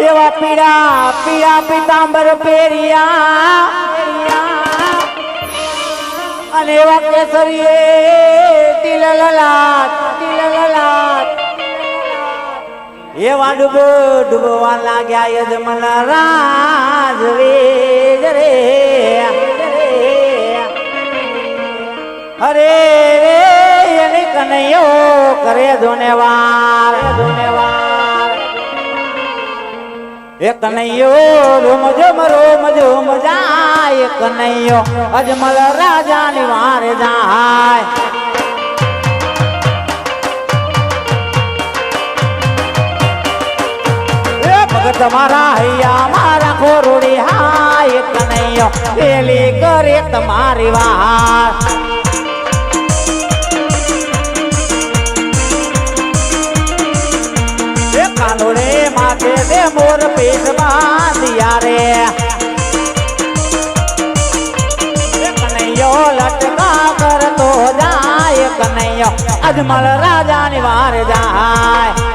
એવા પીળા પીળા પીતાંબર પહેર્યા અને એવા કેસરીએ તિલ લલાટ એવા ડૂબવા લાગ્યા યજમન રાજ રે અરે એને કનૈયો કરે ધોનેવાર એ કનૈયો રોમ જોમ જાય કનૈયો અજમલ રાજાની વારે જાય તમારા હૈયા મારા ખોરોડી હાય કનૈયો પેલી કરે તમારી વાત કાનોડે માથે દે મોર પીઠ બાંધિયા રે કનૈયો લટકા કરતો જાય કનૈયો અજમલ રાજાની વાર જાય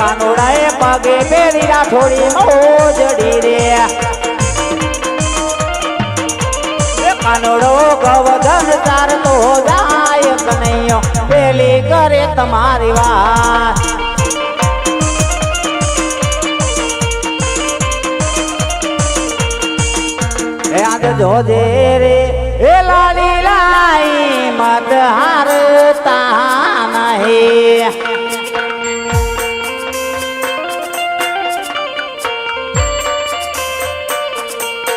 કાનોડાએ પગે પેરી રાઠોડી મોજડી રે કાનોડો ગવધન ચારતો જાય કનૈયો પેલી કરે તમારી વાત યાદ જોજે રે એ લાલી લાઈ મત હારતા નહીં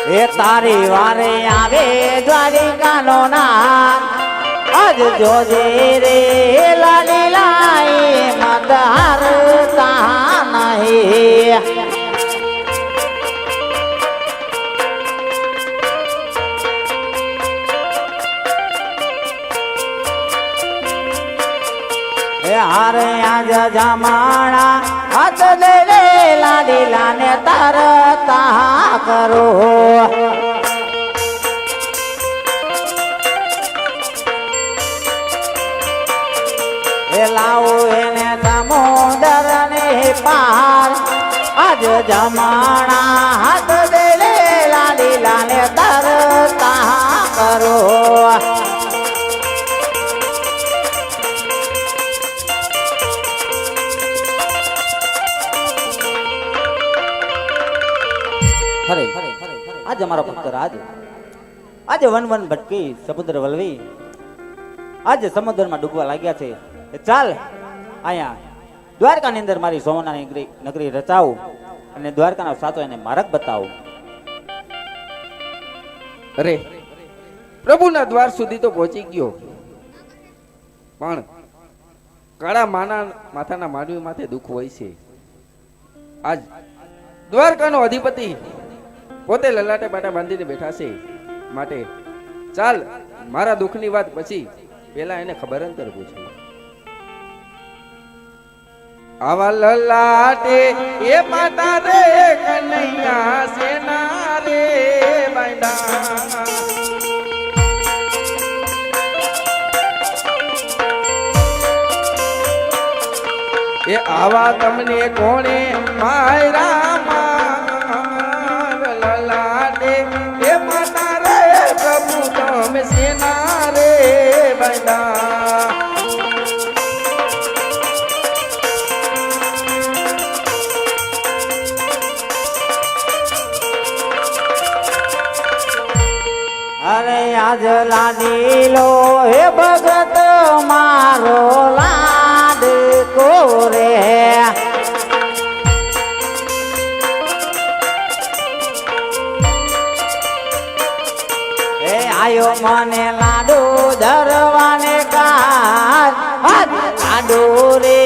એ તારી વારે આવે દ્વારિકાનો નામ અજ જોજે રે લાલી લાઈ મત હારતા નહીં એ હારે આજ જમાણા હાથ દે રે લાલી લાને તરતા કરો એ લાવો એને સમુદર ને પાર આજ જમાણા હાથ દે રે લાલી લાને તરતા કરો आज हमारा भक्त राज आज वन वन भटकी समुद्र वलवी आज समुद्र में डूबवा लाग्या छे चाल आया द्वारका ની અંદર મારી સોનાની નગરી રચાવું અને દ્વારકાનો સાચો એને માર્ગ બતાવું અરે પ્રભુના દ્વાર સુધી તો પહોંચી ગયો પણ કાળા માથાના માનવી માથે દુઃખ હોય છે આજ દ્વારકાનો અધિપતિ પોતે લલાટે બાટા બાંધીને બેઠા છે માટે ચાલ મારા દુઃખની વાત પછી પેલા એને ખબર અંતર પૂછું આવા લલાટે એ માતા રે કનૈયા સેના રે બાંડા એ આવા તમને કોણે માયરા સેના રે બંદા અરે આજ લાડીલો હે ભગત મારો લાડ કોરે આયો મને લાડુ ધરવાને કાર લાડુ રે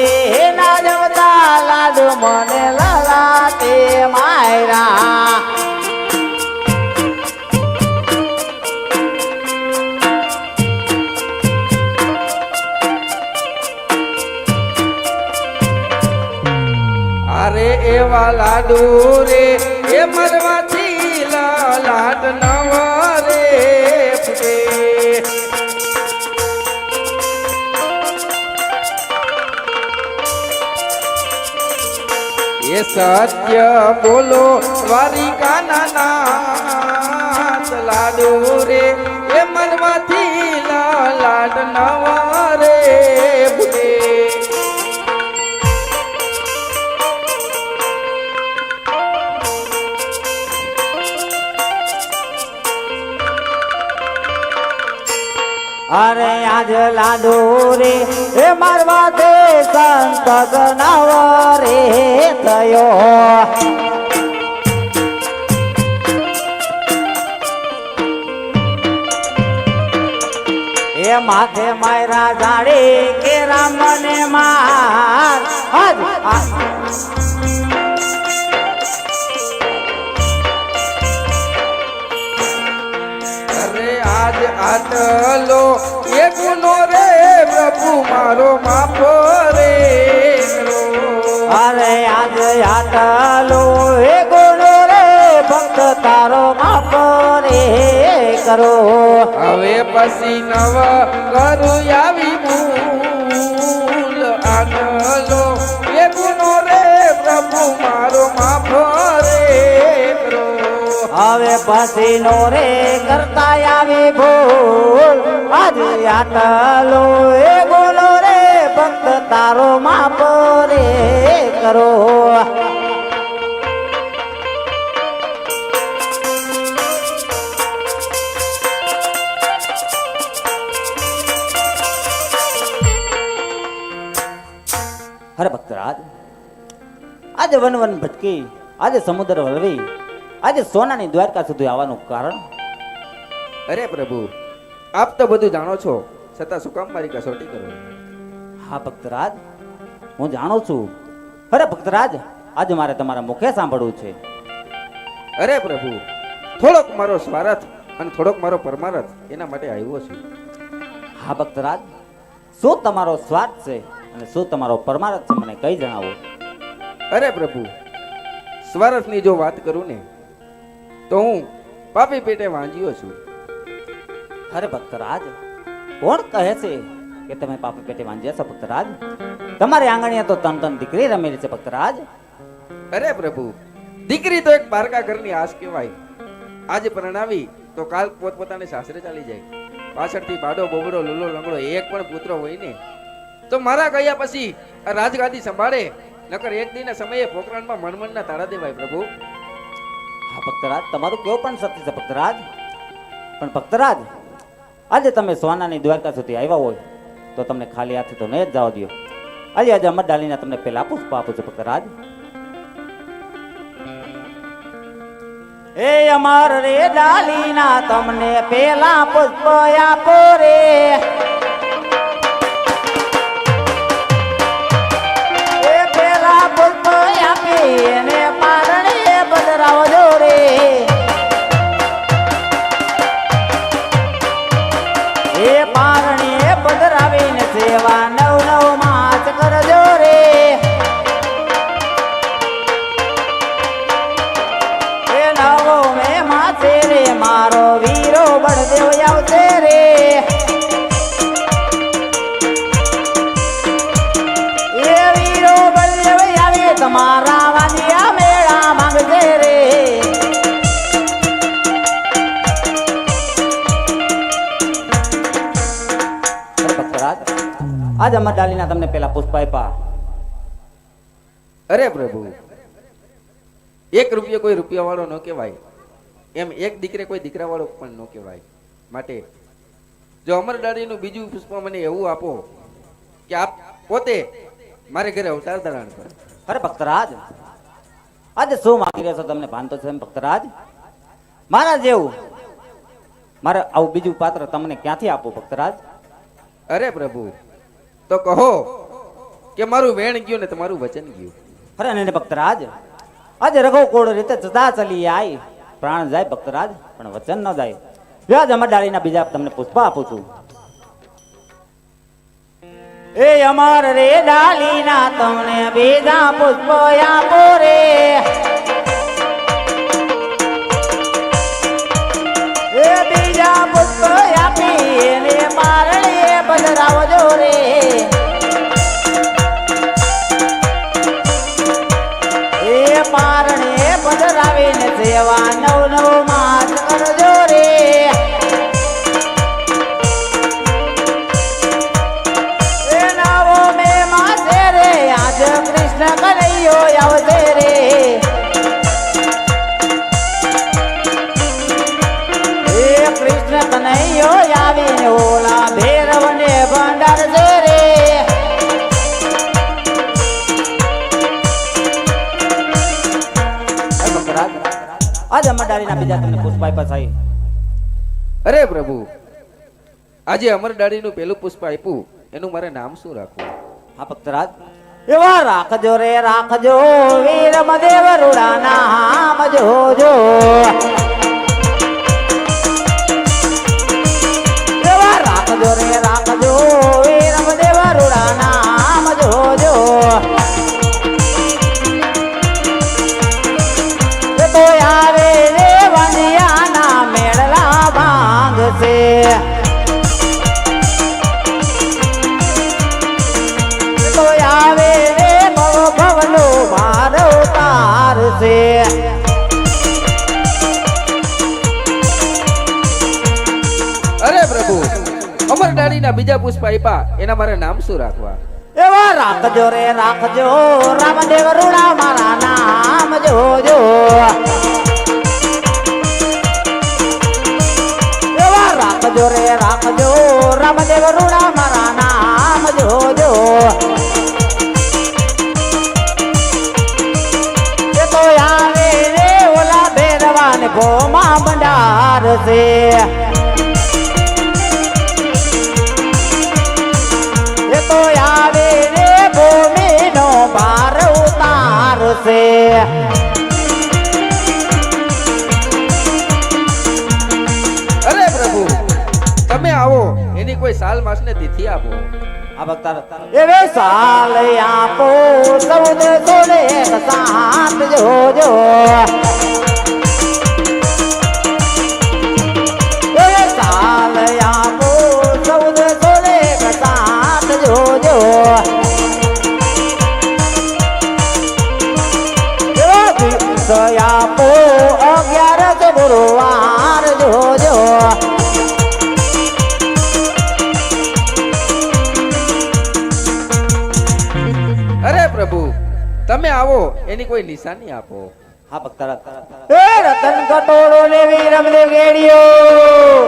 ના જમતા લાડુ મને લલાટે માયરા અરે એવા લાડુ રે એ મરવાથી લાટ નવા રે ફૂટે એ સત્ય બોલો દ્વારિકાના નાથ લાડુ રે એ મનમાંથી લાડ નવા રે બુડે અરે આજ લાડુ રે એ મારવા દે સંત ગણાવ રે થયો એ માથે માયરા જાડી કે રામને માર આજ આટલો એ ગુનો રે પ્રભુ મારો માફ રે અરે આજ આટલો એ ગુનો રે ભક્ત તારો માફ રે કરો હવે પછી નવ કરું આવી ભૂલ આટલો એ ગુનો રે પ્રભુ મારો માફ રે કરો હવે પછી નો રે કરતા આવી ભૂલ આજ આટલો એ બોલો રે ભક્ત તારો માપ રે કરો હરે ભક્તરાજ આજે વન વન ભટકી આજે સમુદ્ર વળવી આજે સોનાની દ્વારકા સુધી આવવાનું કારણ અરે પ્રભુ આપ તો બધું જાણો છો છતાં શું કામ મારી કસોટી કરો હા ભક્તરાજ હું જાણું છું અરે ભક્તરાજ આજે મારે તમારા મુખે સાંભળવું છે અરે પ્રભુ થોડોક મારો સ્વાર્થ અને થોડોક મારો પરમાર્થ એના માટે આવ્યો છું હા ભક્તરાજ શું તમારો સ્વાર્થ છે અને શું તમારો પરમાર્થ છે મને કઈ જણાવો અરે પ્રભુ સ્વાર્થની જો વાત કરું ને તો હું પાપી પેટે વાંજ્યો છું અરે ભક્તરાજ કોણ કહે છે કે તમે પાપી પેટે વાંજ્યા છો ભક્તરાજ તમારી આંગણીએ તો તન દીકરી રમેલી છે ભક્તરાજ અરે પ્રભુ દીકરી તો એક પારકા ઘરની આશ કહેવાય આજે પરણાવી તો કાલ પોતપોતાને સાસરે ચાલી જાય પાછળથી બાડો બોબડો લુલો લંગડો એક પણ પુત્ર હોય ને તો મારા ગયા પછી આ રાજગાદી સંભાળે નકર એક દિનના સમયે પોકરણમાં મનમનના તાળા દેવાય પ્રભુ હા ભક્તરાજ તમારું કેવું પણ સત્ય છે ભક્તરાજ પણ ભક્તરાજ આજે તમે સોનાની દ્વારકા સુધી આવ્યા હોય તો તમને ખાલી હાથે તો નહીં જ જવા દો આજે અમર ડાલીના તમને પેલા પુષ્પ આપું છું ભક્તરાજ એ અમર રે ડાલીના તમને પેલા પુષ્પ આપો રે એ પેલા પુષ્પ આપી એને પારણે બદરાવજો રે એ પારણે બદરાવીને સેવા નવ નવ માસ કરજો રે એ નવો મે માસે રે મારો વીરો બળદેવ આવશે રે એ વીરો બળદેવ આવે તમારા વાંધિયા મેળા માંગશે રે આજ અમર ડાલીના તમને પેલા પુષ્પ આપ્યા અરે પ્રભુ એક રૂપિયો કોઈ રૂપિયા વાળો ન કહેવાય એમ એક દીકરે કોઈ દીકરા વાળો પણ ન કહેવાય માટે જો અમરડાળીનું બીજું પુષ્પ મને એવું આપો કે આપ પોતે મારે ઘરે અવતાર ધારણ કરો અરે ભક્તરાજ આજે શું માંગી રહ્યો છો તમને ભાન તો છે એમ ભક્તરાજ મારા જેવું મારે આવું બીજું પાત્ર તમને ક્યાંથી આપું ભક્તરાજ અરે પ્રભુ તો કહો કે મારું વેણ ગયું ને તમારું વચન ગયું અરે ને ભક્તરાજ આજે રઘો કોડ રીતે જતા ચલી આઈ પ્રાણ જાય ભક્તરાજ પણ વચન ન જાય વ્યાજ અમર ડાળીના બીજા તમને પુષ્પ આપું છું એ અમર રે ડાલીના તમને બીજા પુષ્પ આપો રે એ બીજા પુષ્પ આપી એને પારણે બદરાવજો રે એ સેવા નવ નવ માસ કરજો રે એ નવો મે માસે રે આજ કૃષ્ણ કનૈયો આવશે રે એ કૃષ્ણ કનૈયો આવીને ઓલા ભૈરવને ભંડારશે રે આજે અમરડાળીના બીજા તમને પુષ્પ આપ્યા સાહેબ. અરે પ્રભુ, આજે અમરડાળીનું પેલું પુષ્પ આપ્યું એનું મારે નામ શું રાખવું? હા ભક્તરાજ, એવા રાખજો રે રાખજો વીર મદેવ રૂડા નામ જોજો એવા રાખજો રે રાખજો વીર મદેવ રૂડા નામ જોજો તો આવે રે વંદિયાના મેળલા ભાંગશે તો આવે રે ભવનો મારો તારશે અરે પ્રભુ, અમરડાળીના બીજા પુષ્પ આપ્યા એના મારે નામ શું રાખવા? એવા રાખજો રે રાખજો રામદેવ રૂડા મારા નામ જોજો એવા રાખજો રે રાખજો રામદેવ રૂડા મારા નામ જોજો એ તો આવે રે ઓલા ભેરવાને ભોમા ભંડાર છે એ તો આવે રે ભૂમિનો ભાર ઉતારશે અરે પ્રભુ, તમે આવો એની કોઈ સાલ માસને તિથિ આપો. આ ભક્તાર એવે સાલ આપો સૌદ સોલે સાત જોજો એવે સાલ આપો સૌદ સોલે સાત જોજો એવા દિવસ આપો 11 ગુરુવાર જોજો અરે પ્રભુ, તમે આવો એની કોઈ નિશાની આપો. હા ભક્તાર એ રતન કટોળો ને વીરમ ને ગેડિયો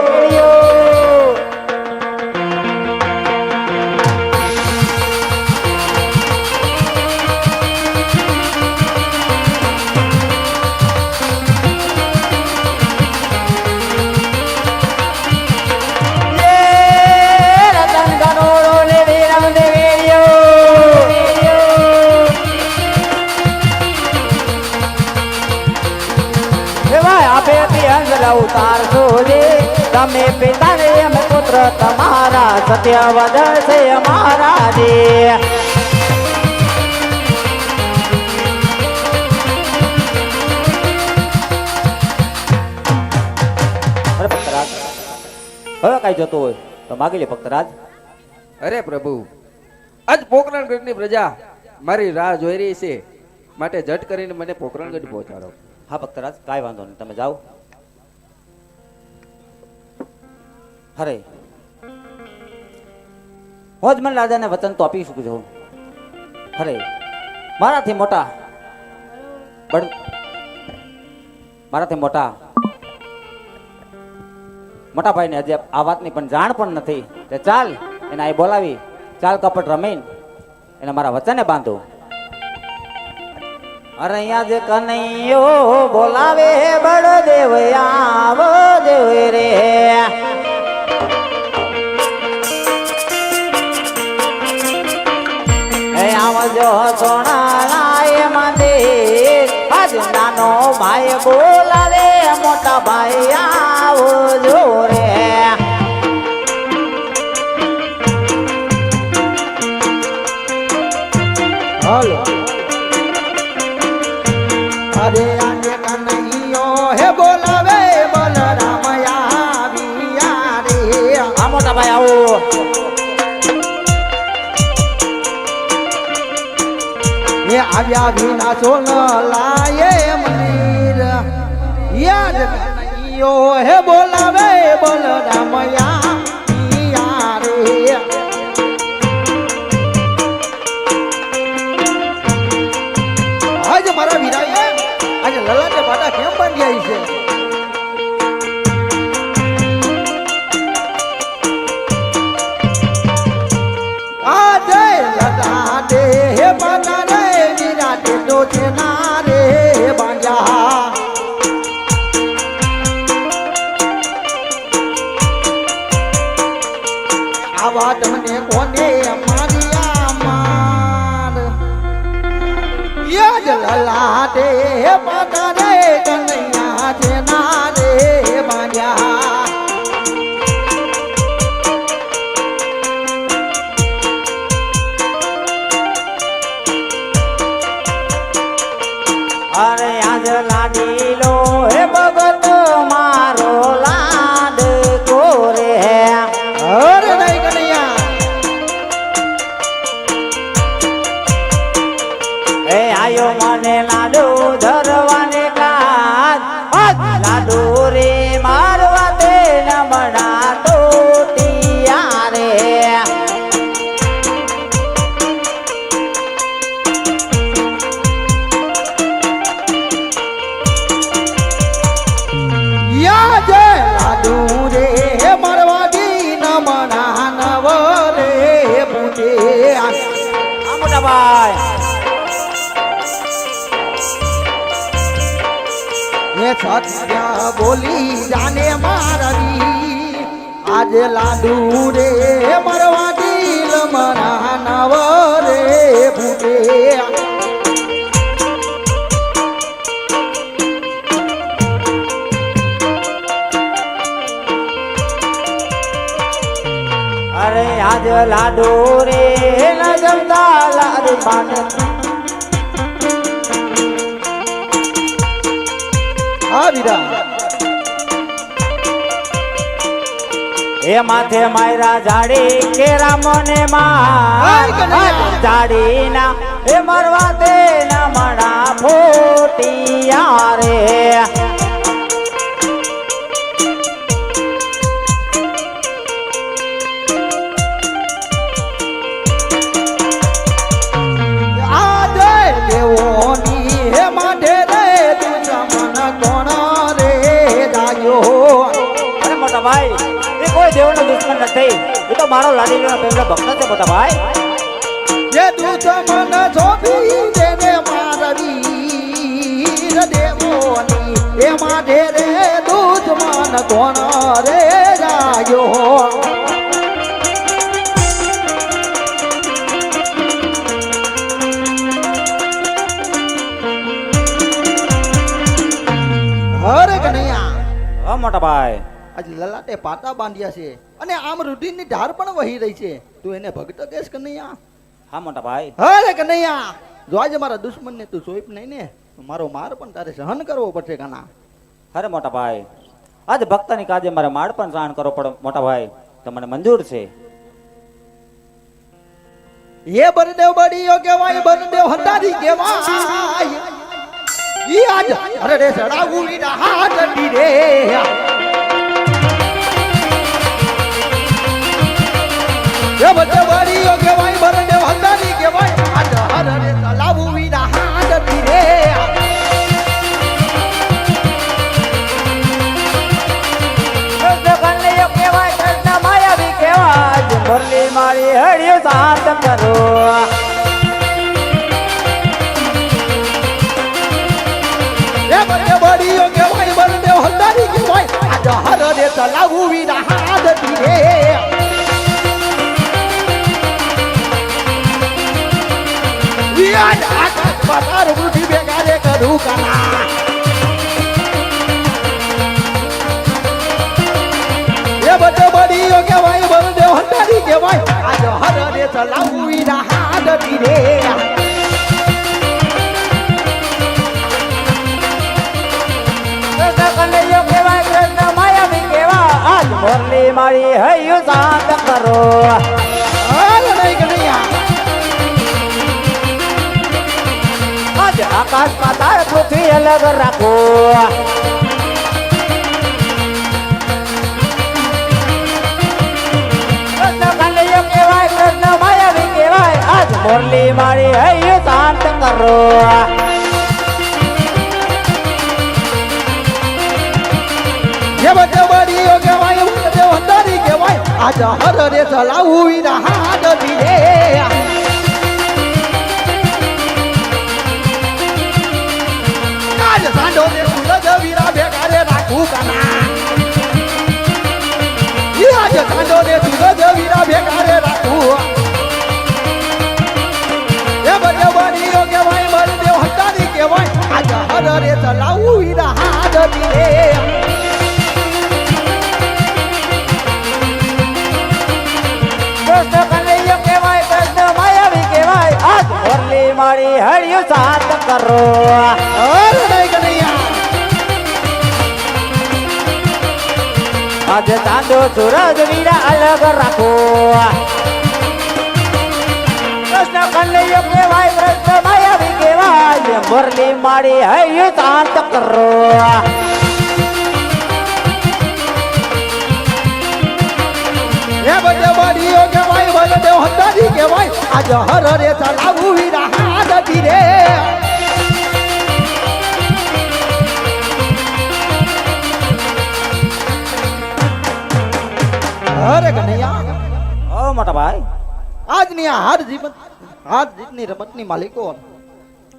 ઉતારશો રે તમે પિતા રે અમે પુત્ર તમારા સત્ય વધશે અમારા રે અરે ભક્તરાજ, હવે કઈ જતો હોય તો માગી લે ભક્તરાજ. અરે પ્રભુ, આજ પોકરણગઢની પ્રજા મારી રાહ જોઈ રહી છે, માટે ઝટ કરીને મને પોકરણગઢ પહોંચાડો. હા ભક્તરાજ, કાંઈ વાંધો નહીં, તમે જાઓ. હરે હું જ મને રાજાને વચન તો આપી શકું છું. હરે મારાથી મોટા મોટા ભાઈને હજી આ વાતની પણ જાણ પણ નથી. તે ચાલ એને અહીં બોલાવી ચાલ કપટ રમીન એને મારા વચને બાંધો. અરે અહીંયા જે કનૈયો બોલાવે બળદેવ આવો દેવ રે આવજો સોનાલાય મંદિર આજ નાનો ભાઈ બોલાવે મોટા ભાઈ આવજો રે હાલો અરે આજે કનૈયો હે બોલાવે બલરામ આવ્યા રે આ મોટા ભાઈ આવો એ આવ્યા વિના સોન લાયે મંદિર યાદ કનૈયો હે બોલાવે બલરામયા પિયા રે આજ મારા વીરાએ આજે લલાટે બાટા કેમ બાંધ્યા છે આજે લલાટે હે બાટા રે વીરાટે તો છે ના રે બાંધ્યા આવા તમને કોને મારિયા માર યાદ લલાટે હે પાટા રે કનૈયા છે ના રે બાંધ્યા અરે આજ લાડીલો હે ભગત મારો લાડ કોરે હે અરે નહીં કનૈયા એ આયો મને લાડુ ધરવાને કાજ લાડુ રે મારવા દે નમણા ટોટિયા રે યાદ લાડુ રે મરવાડી નમણા નવ રે પૂજે આ મોટા ભાઈ હે સત્ય બોલી જાને મારવી આજે લાડુ રે મરવાડી નમણા નવ રે પૂજે અરે આજ લાડુ રે ન જમતા લાડુ પાને હા વીરા એ માથે માયરા જાડી કે રામને હાય માં કનૈયા. જાડી ના એ મરવા દે ના મણા ફોટિયા રે આજે દેવોની હે માટે રે તું મન કોણ રે જાયો અરે મોટા ભાઈ એ કોઈ દેવનો દુશ્મન નથી એ તો મારો લાડીલો પહેલો ભક્ત છે મોટા ભાઈ જે દૂત મન છોપી દેને મારવી દેવોની હે માટે રે દૂત મન કોણ રે જાયો હરે કનૈયા હા મોટા ભાઈ આજ લલાટે પાટા બાંધ્યા છે અને આમ રૂઢીની ધાર પણ વહી રહી છે તું એને ભક્ત કહેશ કનૈયા હા મોટા ભાઈ હરે કનૈયા જો આજે મારા દુશ્મનને તું સોઈપ નહીં ને તો મારો માર પણ તારે સહન કરવો પડશે કાના અરે મોટા ભાઈ આજ ભક્તની કાજે મારે માળ પણ સહન કરવો પડે મોટા ભાઈ તો મને મંજૂર છે એ બરદેવ બડીયો કેવાય બરદેવ હટારી કેવાય ઈ આજ અરે રે સડાવું ઈના હાથ રે એ બરદેવ બડીયો કેવાય બરદેવ હટારી કેવાય આજ અરે રે સડાવું ઈના હાથ રે કૃષ્ણ કનૈયો કહેવાય કૃષ્ણ માયાવી કહેવાય મુરલી મારી હળિયો શાંત કરો એ બરદેવ બડીયો કેવાય બરદેવ હટારી કેવાય આજ અરે રે સડાવું ઈના હાથ રે યાદ આકાશ પાતાળ બુદ્ધિ બેગારે કરું કાના એ બધો બડીયો કેવાય બળદેવ હંતારી કેવાય આજ હર રે ચલાવું ઈના હાથ રે કૃષ્ણ કનૈયો કહેવાય કૃષ્ણ માયાવી કહેવાય આજ મુરલી મારી હળિયો શાંત કરો હાલ નહીં કનૈયા આજ આકાશ પાતાળ પૃથ્વી અલગ રાખો કરો જે બધે બડીઓ કહેવાય બધે હંતારી કહેવાય આજ હર રે ચલાવું વીરા હાડ ધીરે આજ સાંડો રે સૂરજ વીરા ભેગા રે રાખું કાના ઈ આજ સાંડો રે સૂરજ વીરા ભેગા રે રાખું એ બધે બડીઓ કહેવાય બધે હંતારી કહેવાય આજ હર રે ચલાવું વીરા હાડ ધીરે કૃષ્ણ કનૈયો કહેવાય કૃષ્ણ માયાવી કહેવાય આજ મોરલી મારી હળિયું સાત કરો અરે નહીં કનૈયા આજે ચાંદો સૂરજ વીરા અલગ રાખો કૃષ્ણ કનૈયો કહેવાય કૃષ્ણ માયાવી કહેવાય મોરલી મારી હળિયું શાંત કરો એ બધે બડીઓ કહેવાય બધે હંતારી કહેવાય આજ હર રે ચલાવું વીરા હાડ ધીરે અરે કનૈયા ઓ મોટા ભાઈ આજની આ હાર જીતની રમતની માલિકો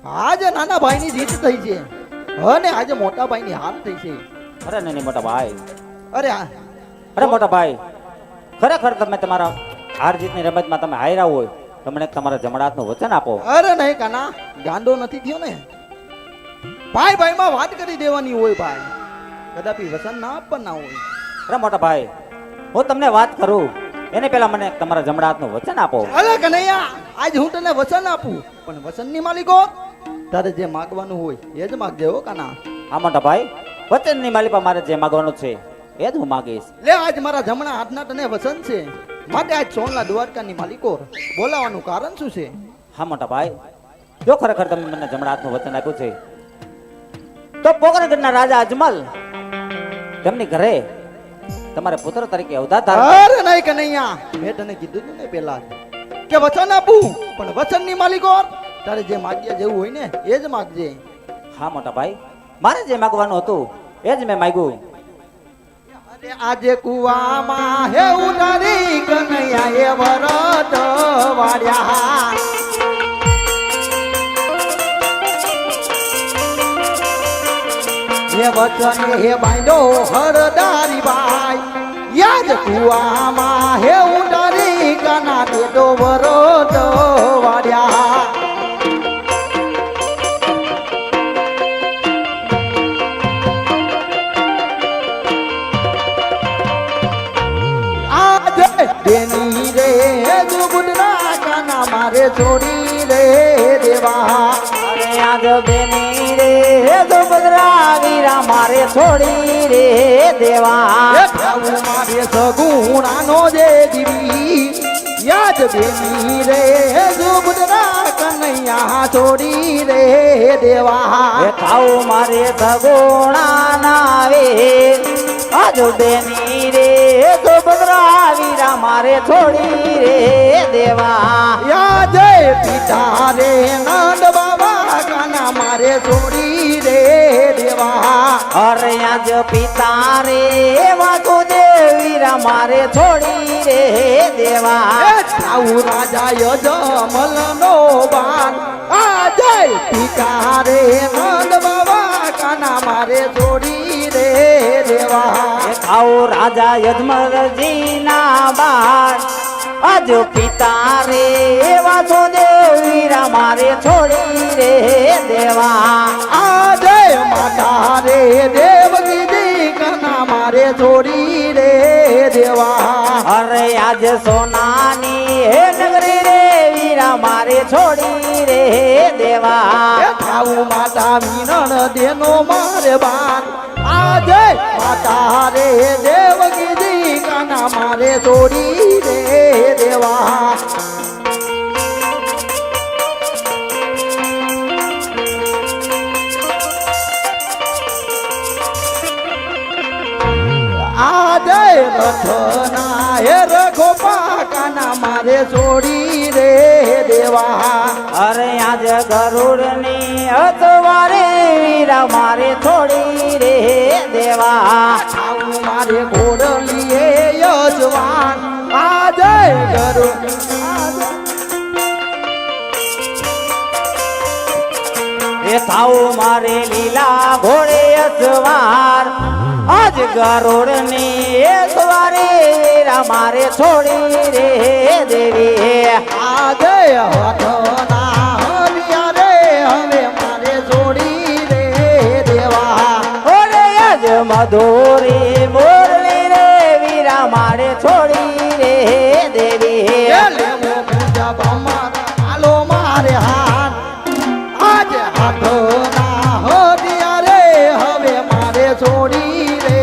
આજે નાના ભાઈની જીત થઈ છે અને આજે મોટા ભાઈની હાર થઈ છે અરે નહીં મોટા ભાઈ અરે અરે મોટા ભાઈ ખરેખર તમે તમારા હાર જીતની રમતમાં તમે હાર્યા હોય તો મને તમારા જમણાતનું વચન આપો અરે નહીં કાના ગાંડો નથી થયો ને ભાઈ ભાઈમાં વાત કરી દેવાની હોય ભાઈ કદાપી વસન ના આપવાના હોય અરે મોટા ભાઈ હું તમને વાત કરું એને પહેલા મને તમારા જમણાતનું વચન આપો અરે કનૈયા આજ હું તને વચન આપું પણ વચનની માલિકો તારે જે માગવાનું હોય એ જ માગજે હો કાના હા મોટા ભાઈ વચનની માલિકા મારે જે માગવાનું છે એ જ હું માગીશ લે આજ મારા જમણા હાથના તને વચન છે માટે આજ સોનલા દ્વારકાની માલિકો બોલાવાનું કારણ શું છે હા મોટા ભાઈ જો ખરેખર તમે મને જમણાતનું વચન આપ્યું છે તો પોકરણગઢના રાજા અજમલ તેમની ઘરે તમારે પુત્ર તરીકે અવતાર ધારણ અરે નહીં કનૈયા મેં તને કીધું હતું ને પેલા કે વચન આપું પણ વચનની માલિકો તારે જે માગ્યા જેવું હોય ને એ જ માગજે હા મોટા ભાઈ મારે જે માગવાનું હતું એ જ મેં માગ્યું અરે આજે કુવામાં હે ઉતારી કનૈયા એ વરત વાળ્યા હે વચન હે બાંધો હરદારી બાઈ યાદ કુવામાં હે ઉતારી કના દેતો વરત વાળ્યા બેની રે દુબુદના કાના મારે છોડી રે દેવા અરે આજ બેની રે દુબદરા વીરા મારે છોડી રે દેવા ખાવું મારે સગુણાનો જે દીવી યાદ બેની રે દુબુદના કનૈયા છોડી રે દેવા એ ખાવ મારે સગુણા નાવે આજ બેની રે દુબદરા વીરા મારે છોડી રે દેવા યાદ પિતા રે નંદ બાબા કાના મારે છોડી રે દેવા અરે આજ પિતા રે વાસુદેવ વીરા મારે છોડી રે દેવા આવું રાજા યજમલ નો બાન આજે પિતા રે નંદ બાબા કાના મારે છોડી રે દેવા આવો રાજા યજમલજી ના બાર આજ પિતા રે વાસુદેવ વીરા મારે છોડી રે દેવા આજે માતા રે દેવગીજી કાના મારે છોડી રે દેવા અરે આજ સોનાની હે નગરી રે વીરા મારે છોડી રે દેવા ખાવું માતા મીનણ દેનો મારે બાન આજે માતા રે દેવગીજી કાના મારે છોડી રે દેવા આજે રથના હે રઘોપા કાના મારે છોડી રે દેવા અરે આજ ગરુડની અતવારે વીરા મારે થોડી રે દેવા આવું મારે ઘોડલીએ યજવાન આજે ગરુડ એ થાવું મારે લીલા ઘોડે અસવાર આજ ગરુડની અતવારે વીરા મારે થોડી રે દેવી આજે હઠના હરિયા રે હવે મારે જોડી રે દેવા ઓરે આજ મધુરી મુરલી રે વીરા મારે છોડી રે દેવી લેવો પૂજા ભમારા હાલો મારે હાથ આજે હઠના હરિયા રે હવે મારે જોડી રે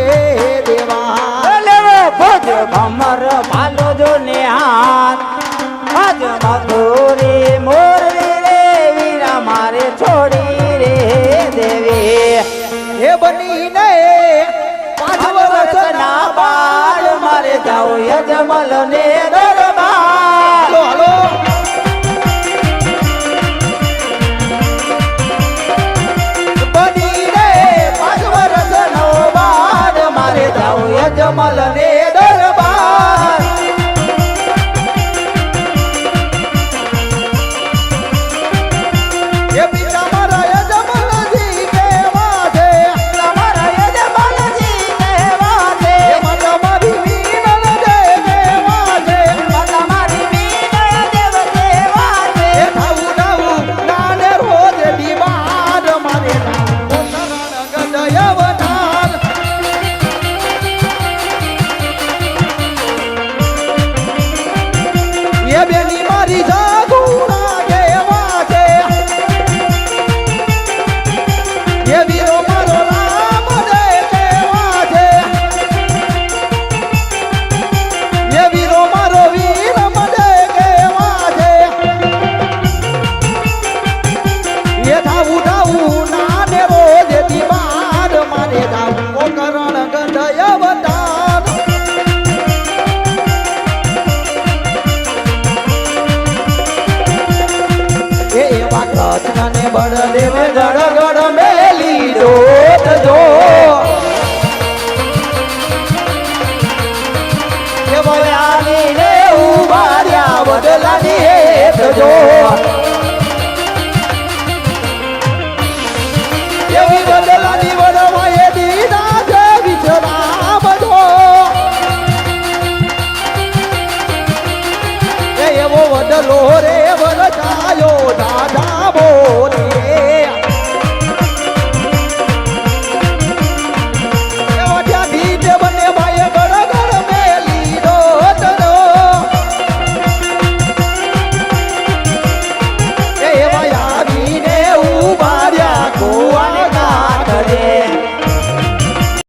દેવા લેવો ભોજ ભમર ભાલો જો નિહાર આજ મધુરી મુરલી રે વીરા મારે છોડી રે દેવી એ બનીને પાંચ વર્ષના બાળ મારે જાઓ યજમલ ને દરબાર હાલો હાલો બનીને પાંચ વર્ષનો બાળ મારે જાઓ યજમલ ને દરબાર એ બીજા મારા યજમાનજી કેવા છે તમારા યજમાનજી કહેવા છે એ માતા મારી વીણન દે કેવા છે તમારી વીણય દેવ કહેવા છે એ થાવું થાવું નાને રોજ બીમાર મારે શરણ ગદય અવતાર એ બેની મારી જાગુણા કેવા છે એ વીરો મારો રામ દે કેવા છે એ વીરો મારો વીર મને કેવા છે એ થાવું થાવું નાને રોજ દીવાર મારે જાવું ઓ કરણ ગંધય અવતાર એ એવા કૃષ્ણને બળદેવ ગડ ગડ